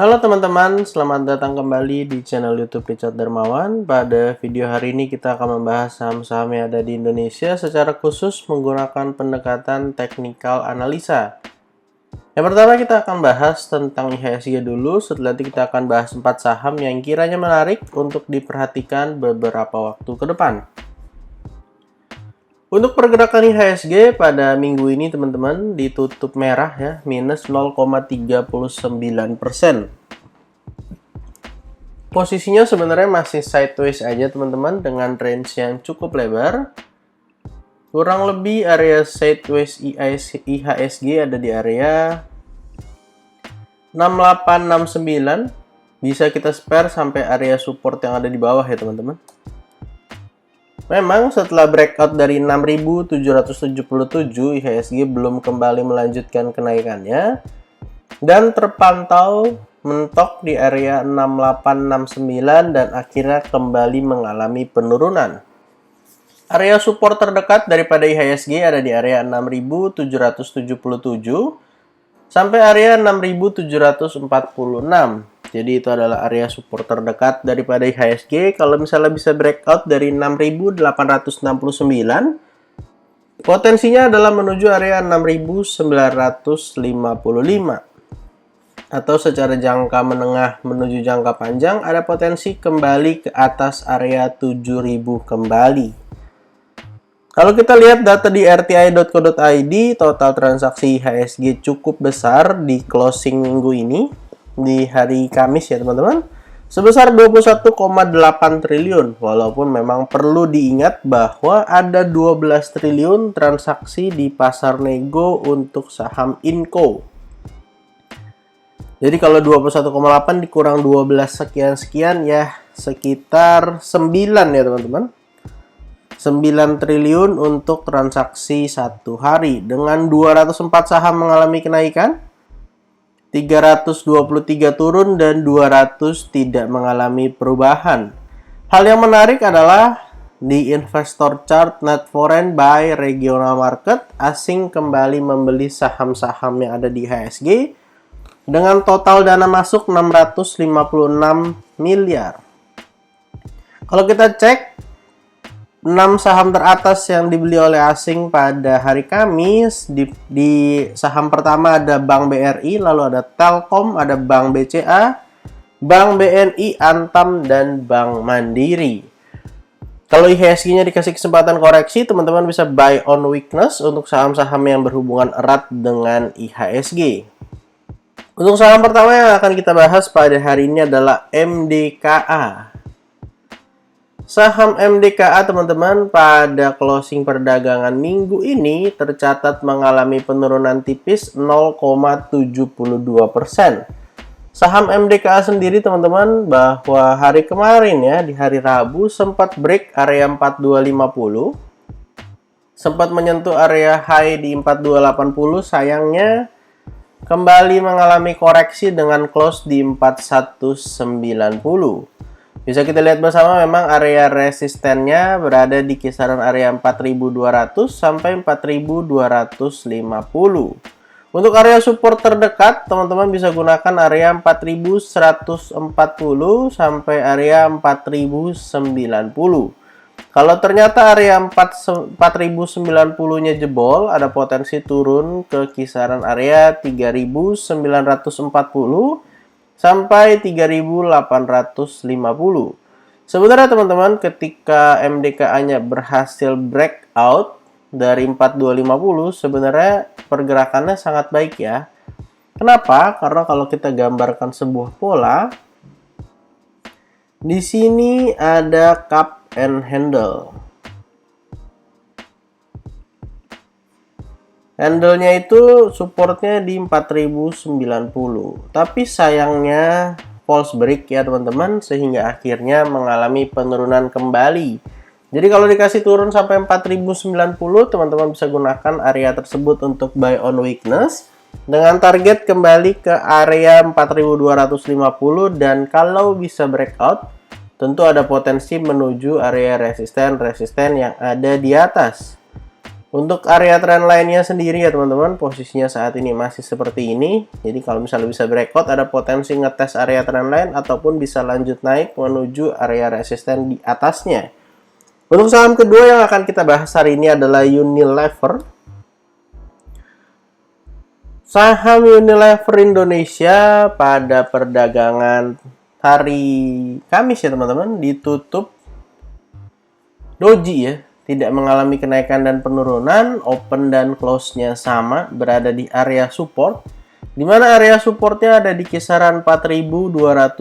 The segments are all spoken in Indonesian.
Halo teman-teman, selamat datang kembali di channel YouTube Richard Darmawan. Pada video hari ini kita akan membahas saham-saham yang ada di Indonesia secara khusus menggunakan pendekatan teknikal analisa. Yang pertama kita akan bahas tentang IHSG dulu, setelah itu kita akan bahas 4 saham yang kiranya menarik untuk diperhatikan beberapa waktu ke depan. Untuk pergerakan IHSG pada minggu ini teman-teman ditutup merah ya, minus 0,39%. Posisinya sebenarnya masih sideways aja teman-teman dengan range yang cukup lebar. Kurang lebih area sideways IHSG ada di area 6869. Bisa kita spare sampai area support yang ada di bawah ya teman-teman. Memang setelah breakout dari 6.777 IHSG belum kembali melanjutkan kenaikannya dan terpantau mentok di area 6869 dan akhirnya kembali mengalami penurunan. Area support terdekat daripada IHSG ada di area 6.777 sampai area 6.746. Jadi itu adalah area support terdekat daripada IHSG. Kalau misalnya bisa breakout dari 6.869, potensinya adalah menuju area 6.955. Atau secara jangka menengah menuju jangka panjang, ada potensi kembali ke atas area 7.000 kembali. Kalau kita lihat data di rti.co.id, total transaksi IHSG cukup besar di closing minggu ini. Di hari Kamis ya teman-teman, sebesar 21,8 triliun, walaupun memang perlu diingat bahwa ada 12 triliun transaksi di pasar nego untuk saham Inco. Jadi kalau 21,8 dikurang 12 sekian-sekian ya sekitar 9 ya teman-teman. 9 triliun untuk transaksi satu hari dengan 204 saham mengalami kenaikan, 323 turun dan 200 tidak mengalami perubahan. Hal yang menarik adalah di investor chart net foreign by regional market, asing kembali membeli saham-saham yang ada di IHSG dengan total dana masuk 656 miliar. Kalau kita cek 6 saham teratas yang dibeli oleh asing pada hari Kamis, di saham pertama ada Bank BRI, lalu ada Telkom, ada Bank BCA, Bank BNI, Antam, dan Bank Mandiri. Kalau IHSG-nya dikasih kesempatan koreksi, teman-teman bisa buy on weakness untuk saham-saham yang berhubungan erat dengan IHSG. Untuk saham pertama yang akan kita bahas pada hari ini adalah MDKA. Saham MDKA teman-teman pada closing perdagangan minggu ini tercatat mengalami penurunan tipis 0,72%. Saham MDKA sendiri teman-teman bahwa hari kemarin ya di hari Rabu sempat break area 4250. Sempat menyentuh area high di 4280, sayangnya kembali mengalami koreksi dengan close di 4190. Bisa kita lihat bersama memang area resistennya berada di kisaran area 4200 sampai 4250. Untuk area support terdekat, teman-teman bisa gunakan area 4140 sampai area 4090. Kalau ternyata area 4090-nya jebol, ada potensi turun ke kisaran area 3940 sampai 3.850. Sebenarnya teman-teman ketika MDKA-nya berhasil breakout dari 4250, sebenarnya pergerakannya sangat baik ya. Kenapa? Karena kalau kita gambarkan sebuah pola, di sini ada cup and handle. Handle-nya itu supportnya di 4090. Tapi sayangnya false break ya teman-teman, sehingga akhirnya mengalami penurunan kembali. Jadi kalau dikasih turun sampai 4090, teman-teman bisa gunakan area tersebut untuk buy on weakness dengan target kembali ke area 4250, dan kalau bisa breakout tentu ada potensi menuju area resisten yang ada di atas. Untuk area trendline-nya sendiri ya teman-teman, posisinya saat ini masih seperti ini. Jadi kalau misalnya bisa breakout, ada potensi ngetes area trendline ataupun bisa lanjut naik menuju area resisten di atasnya. Untuk saham kedua yang akan kita bahas hari ini adalah Unilever. Saham Unilever Indonesia pada perdagangan hari Kamis ya teman-teman, ditutup doji ya. Tidak mengalami kenaikan dan penurunan, open dan close-nya sama, berada di area support, di mana area supportnya ada di kisaran 4.270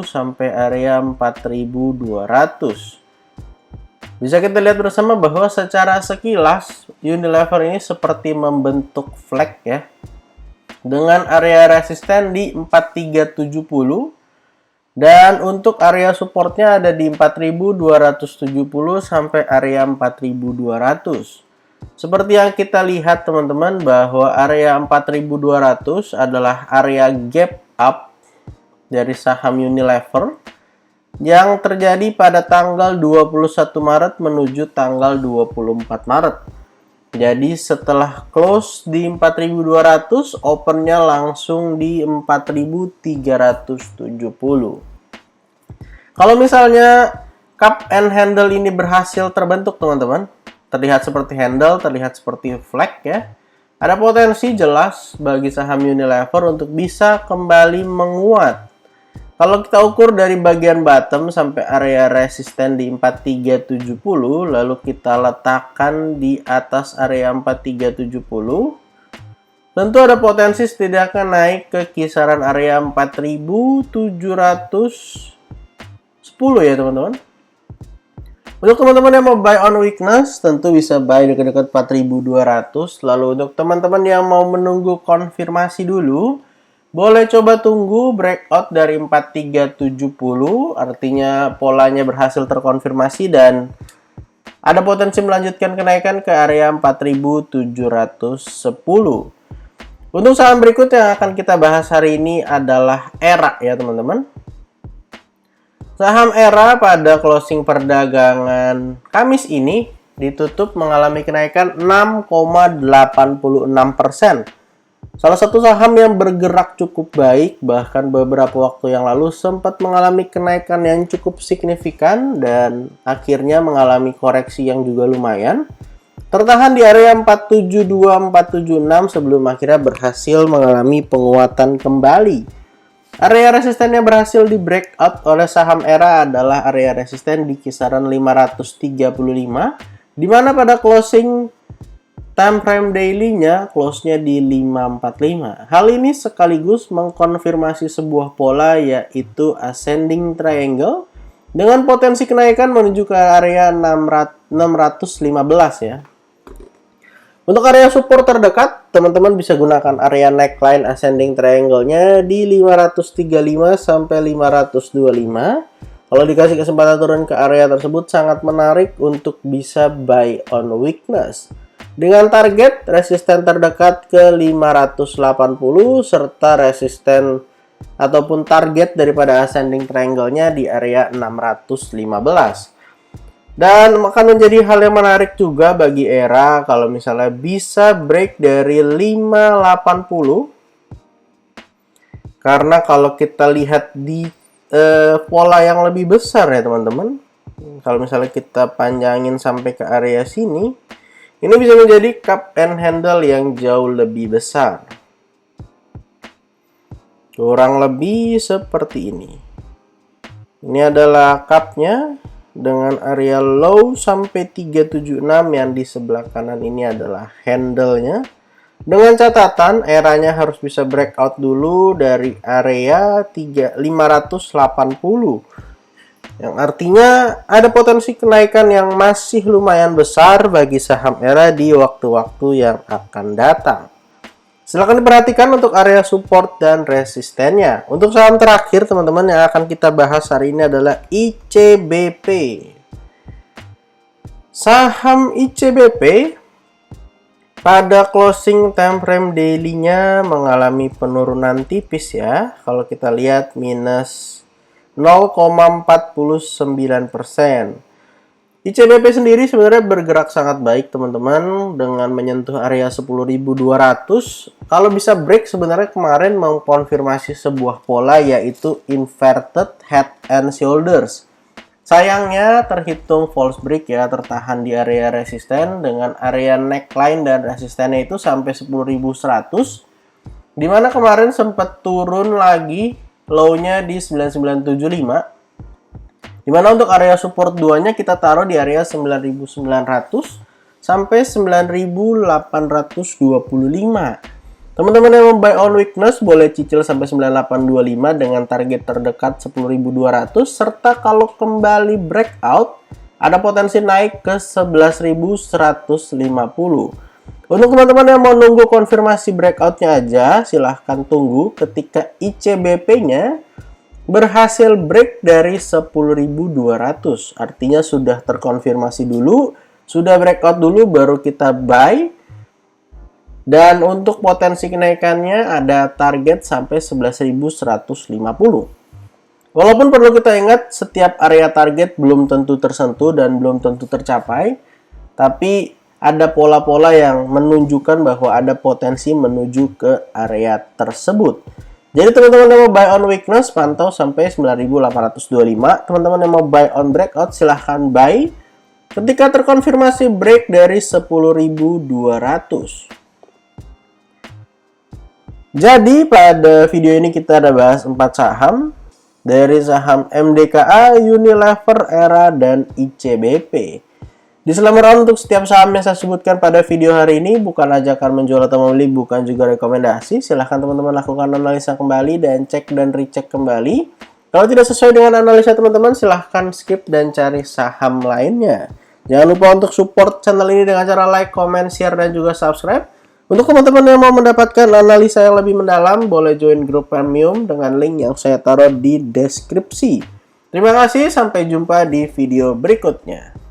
sampai area 4.200. Bisa kita lihat bersama bahwa secara sekilas Unilever ini seperti membentuk flag ya, dengan area resisten di 4.370. Dan untuk area supportnya ada di 4.270 sampai area 4.200. Seperti yang kita lihat teman-teman bahwa area 4.200 adalah area gap up dari saham Unilever yang terjadi pada tanggal 21 Maret menuju tanggal 24 Maret. Jadi setelah close di 4.200, opennya langsung di 4.370. Kalau misalnya cup and handle ini berhasil terbentuk teman-teman, terlihat seperti handle, terlihat seperti flag ya, ada potensi jelas bagi saham Unilever untuk bisa kembali menguat. Kalau kita ukur dari bagian bottom sampai area resisten di 4.370, lalu kita letakkan di atas area 4.370, tentu ada potensi setidaknya naik ke kisaran area 4.710 ya teman-teman. Untuk teman-teman yang mau buy on weakness, tentu bisa buy dekat-dekat 4.200. Lalu untuk teman-teman yang mau menunggu konfirmasi dulu, boleh coba tunggu breakout dari 4.370, artinya polanya berhasil terkonfirmasi dan ada potensi melanjutkan kenaikan ke area 4.710. Untuk saham berikut yang akan kita bahas hari ini adalah ERA ya teman-teman. Saham ERA pada closing perdagangan Kamis ini ditutup mengalami kenaikan 6,86%. Salah satu saham yang bergerak cukup baik, bahkan beberapa waktu yang lalu sempat mengalami kenaikan yang cukup signifikan dan akhirnya mengalami koreksi yang juga lumayan. Tertahan di area 472-476 sebelum akhirnya berhasil mengalami penguatan kembali. Area resistennya berhasil di breakout oleh saham ERA adalah area resisten di kisaran 535, di mana pada closing time frame daily-nya close-nya di 545. Hal ini sekaligus mengkonfirmasi sebuah pola yaitu ascending triangle dengan potensi kenaikan menuju ke area 615 ya. Untuk area support terdekat, teman-teman bisa gunakan area neckline ascending triangle-nya di 535 sampai 525. Kalau dikasih kesempatan turun ke area tersebut sangat menarik untuk bisa buy on weakness. Dengan target resisten terdekat ke 580 serta resisten ataupun target daripada ascending triangle-nya di area 615. Dan akan menjadi hal yang menarik juga bagi ERA kalau misalnya bisa break dari 580. Karena kalau kita lihat di pola yang lebih besar ya teman-teman, kalau misalnya kita panjangin sampai ke area sini, ini bisa menjadi cup and handle yang jauh lebih besar. Kurang lebih seperti ini. Ini adalah cupnya dengan area low sampai 376, yang di sebelah kanan ini adalah handle-nya. Dengan catatan eranya harus bisa breakout dulu dari area 580. Yang artinya ada potensi kenaikan yang masih lumayan besar bagi saham ERA di waktu-waktu yang akan datang. Silahkan diperhatikan untuk area support dan resistennya. Untuk saham terakhir teman-teman yang akan kita bahas hari ini adalah ICBP. Saham ICBP pada closing time frame daily-nya mengalami penurunan tipis ya. Kalau kita lihat minus 0,49%. ICBP sendiri sebenarnya bergerak sangat baik teman-teman dengan menyentuh area 10.200. Kalau bisa break sebenarnya kemarin mengkonfirmasi sebuah pola yaitu inverted head and shoulders. Sayangnya terhitung false break ya, tertahan di area resisten dengan area neckline dan resistennya itu sampai 10.100. Dimana kemarin sempat turun lagi low-nya di 9975. Dimana untuk area support 2-nya kita taruh di area 9.900 sampai 9.825. Teman-teman yang mau buy on weakness boleh cicil sampai 9825 dengan target terdekat 10.200, serta kalau kembali breakout ada potensi naik ke 11.150. Untuk teman-teman yang mau nunggu konfirmasi breakoutnya aja, silahkan tunggu ketika ICBP-nya berhasil break dari 10.200. Artinya sudah terkonfirmasi dulu, sudah breakout dulu baru kita buy. Dan untuk potensi kenaikannya ada target sampai 11.150. Walaupun perlu kita ingat setiap area target belum tentu tersentuh dan belum tentu tercapai, tapi ada pola-pola yang menunjukkan bahwa ada potensi menuju ke area tersebut. Jadi teman-teman yang mau buy on weakness pantau sampai 9.825. Teman-teman yang mau buy on breakout silahkan buy ketika terkonfirmasi break dari 10.200. Jadi pada video ini kita ada bahas 4 saham, dari saham MDKA, Unilever, Era, dan ICBP. Disclaimer untuk setiap saham yang saya sebutkan pada video hari ini bukan ajakan menjual atau membeli, bukan juga rekomendasi. Silahkan teman-teman lakukan analisa kembali dan cek dan recheck kembali. Kalau tidak sesuai dengan analisa teman-teman, silahkan skip dan cari saham lainnya. Jangan lupa untuk support channel ini dengan cara like, comment, share, dan juga subscribe. Untuk teman-teman yang mau mendapatkan analisa yang lebih mendalam, boleh join grup premium dengan link yang saya taruh di deskripsi. Terima kasih, sampai jumpa di video berikutnya.